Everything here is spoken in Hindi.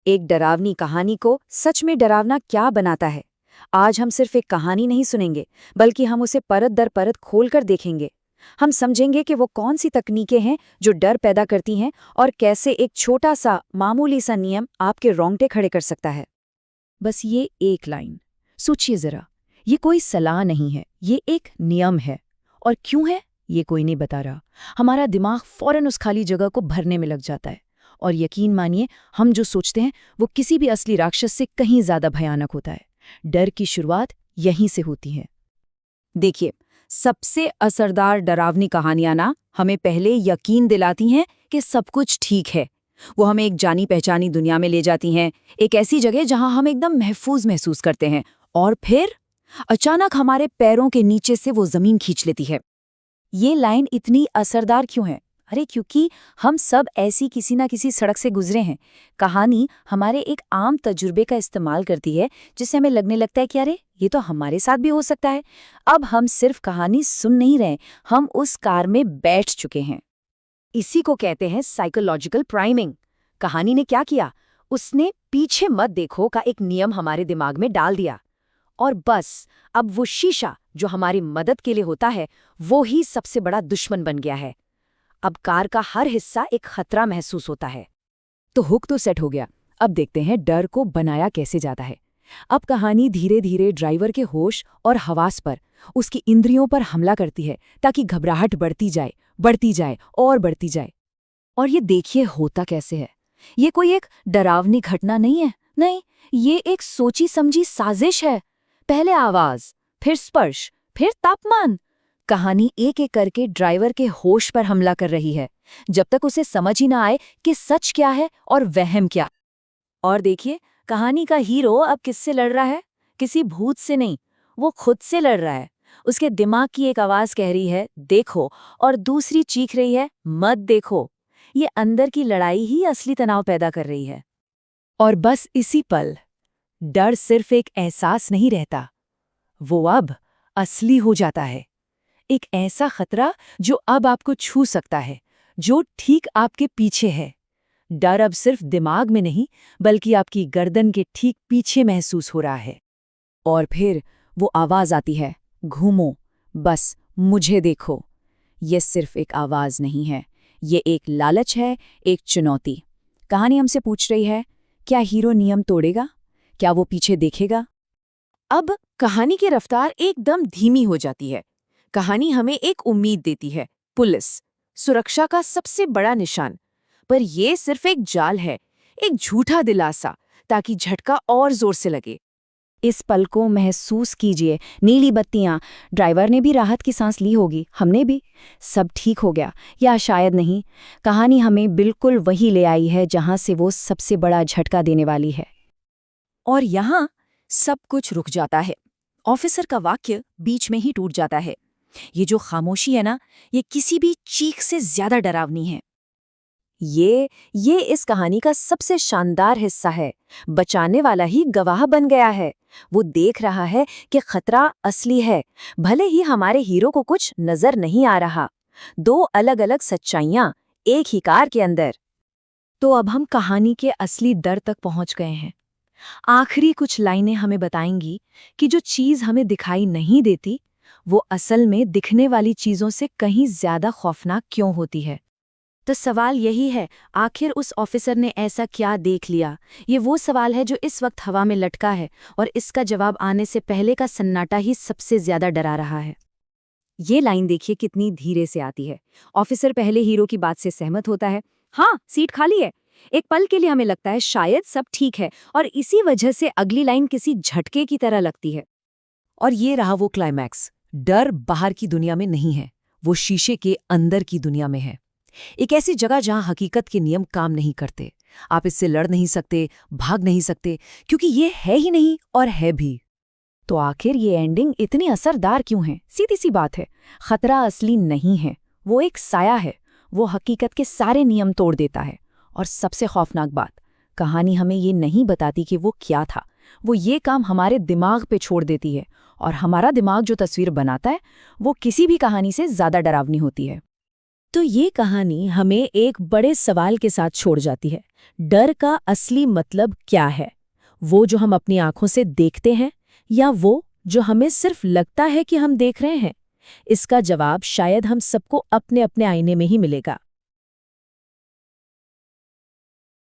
एक डरावनी कहानी को सच में डरावना क्या बनाता है? आज हम सिर्फ एक कहानी नहीं सुनेंगे, बल्कि हम उसे परत दर परत खोलकर देखेंगे। हम समझेंगे कि वो कौन सी तकनीकें हैं जो डर पैदा करती हैं और कैसे एक छोटा सा मामूली सा नियम आपके रोंगटे खड़े कर सकता है। बस ये एक लाइन सोचिए जरा। ये कोई सलाह नहीं है, ये एक नियम है। और क्यों है ये कोई नहीं बता रहा। हमारा दिमाग फौरन उस खाली जगह को भरने में लग जाता है। और यकीन मानिए, हम जो सोचते हैं वो किसी भी असली राक्षस से कहीं ज्यादा भयानक होता है। डर की शुरुआत यहीं से होती है। देखिए, सबसे असरदार डरावनी कहानियां ना हमें पहले यकीन दिलाती हैं कि सब कुछ ठीक है। वो हमें एक जानी पहचानी दुनिया में ले जाती हैं, एक ऐसी जगह जहां हम एकदम महफूज महसूस करते हैं, और फिर अचानक हमारे पैरों के नीचे से वो जमीन खींच लेती है। ये लाइन इतनी असरदार क्यों है? अरे क्योंकि हम सब ऐसी किसी ना किसी सड़क से गुजरे हैं। कहानी हमारे एक आम तजुर्बे का इस्तेमाल करती है, जिससे हमें लगने लगता है कि अरे ये तो हमारे साथ भी हो सकता है। अब हम सिर्फ कहानी सुन नहीं रहे, हम उस कार में बैठ चुके हैं। इसी को कहते हैं साइकोलॉजिकल प्राइमिंग। कहानी ने क्या किया? उसने पीछे मत देखो का एक नियम हमारे दिमाग में डाल दिया। और बस, अब वो शीशा जो हमारी मदद के लिए होता है, वो ही सबसे बड़ा दुश्मन बन गया है। अब कार का हर हिस्सा एक खतरा महसूस होता है। तो हुक तो सेट हो गया। अब देखते हैं डर को बनाया कैसे जाता है। अब कहानी धीरे धीरे ड्राइवर के होश और हवास पर, उसकी इंद्रियों पर हमला करती है, ताकि घबराहट बढ़ती जाए और बढ़ती जाए। और ये देखिए होता कैसे है। ये कोई एक डरावनी घटना नहीं है, नहीं, ये एक सोची समझी साजिश है। पहले आवाज, फिर स्पर्श, फिर तापमान। कहानी एक एक करके ड्राइवर के होश पर हमला कर रही है, जब तक उसे समझ ही ना आए कि सच क्या है और वहम क्या। और देखिए, कहानी का हीरो अब किससे लड़ रहा है? किसी भूत से नहीं, वो खुद से लड़ रहा है। उसके दिमाग की एक आवाज कह रही है देखो, और दूसरी चीख रही है मत देखो। ये अंदर की लड़ाई ही असली तनाव पैदा कर रही है। और बस इसी पल डर सिर्फ एक एहसास नहीं रहता, वो अब असली हो जाता है। एक ऐसा खतरा जो अब आपको छू सकता है, जो ठीक आपके पीछे है। डर अब सिर्फ दिमाग में नहीं, बल्कि आपकी गर्दन के ठीक पीछे महसूस हो रहा है। और फिर वो आवाज आती है, घूमो, बस मुझे देखो। ये सिर्फ एक आवाज नहीं है, ये एक लालच है, एक चुनौती। कहानी हमसे पूछ रही है, क्या हीरो नियम तोड़ेगा? क्या वो पीछे देखेगा? अब कहानी की रफ्तार एकदम धीमी हो जाती है। कहानी हमें एक उम्मीद देती है, पुलिस, सुरक्षा का सबसे बड़ा निशान। पर यह सिर्फ एक जाल है, एक झूठा दिलासा, ताकि झटका और जोर से लगे। इस पल को महसूस कीजिए। नीली बत्तियां, ड्राइवर ने भी राहत की सांस ली होगी, हमने भी। सब ठीक हो गया, या शायद नहीं। कहानी हमें बिल्कुल वही ले आई है जहां से वो सबसे बड़ा झटका देने वाली है। और यहाँ सब कुछ रुक जाता है। ऑफिसर का वाक्य बीच में ही टूट जाता है। ये जो खामोशी है ना, ये किसी भी चीख से ज्यादा डरावनी है। ये इस कहानी का सबसे शानदार हिस्सा है। बचाने वाला ही गवाह बन गया है। वो देख रहा है कि खतरा असली है, भले ही हमारे हीरो को कुछ नजर नहीं आ रहा। दो अलग अलग सच्चाइयां एक ही कार के अंदर। तो अब हम कहानी के असली डर तक पहुंच गए हैं। आखिरी कुछ लाइनें हमें बताएंगी कि जो चीज हमें दिखाई नहीं देती, वो असल में दिखने वाली चीजों से कहीं ज्यादा खौफनाक क्यों होती है। तो सवाल यही है, आखिर उस ऑफिसर ने ऐसा क्या देख लिया? ये वो सवाल है जो इस वक्त हवा में लटका है, और इसका जवाब आने से पहले का सन्नाटा ही सबसे ज्यादा डरा रहा है। ये लाइन देखिए कितनी धीरे से आती है। ऑफिसर पहले हीरो की बात से सहमत होता है, हाँ सीट खाली है। एक पल के लिए हमें लगता है शायद सब ठीक है, और इसी वजह से अगली लाइन किसी झटके की तरह लगती है। और ये रहा वो क्लाइमैक्स। डर बाहर की दुनिया में नहीं है, वो शीशे के अंदर की दुनिया में है। एक ऐसी जगह जहां हकीकत के नियम काम नहीं करते। आप इससे लड़ नहीं सकते, भाग नहीं सकते, क्योंकि ये है ही नहीं और है भी। तो आखिर ये एंडिंग इतनी असरदार क्यों है? सीधी सी बात है, खतरा असली नहीं है, वो एक साया है। वो हकीकत के सारे नियम तोड़ देता है। और सबसे खौफनाक बात, कहानी हमें ये नहीं बताती कि वो क्या था। वो ये काम हमारे दिमाग पे छोड़ देती है, और हमारा दिमाग जो तस्वीर बनाता है, वो किसी भी कहानी से ज्यादा डरावनी होती है। तो ये कहानी हमें एक बड़े सवाल के साथ छोड़ जाती है। डर का असली मतलब क्या है? वो जो हम अपनी आंखों से देखते हैं, या वो जो हमें सिर्फ लगता है कि हम देख रहे हैं? इसका जवाब शायद हम सबको अपने अपने आईने में ही मिलेगा।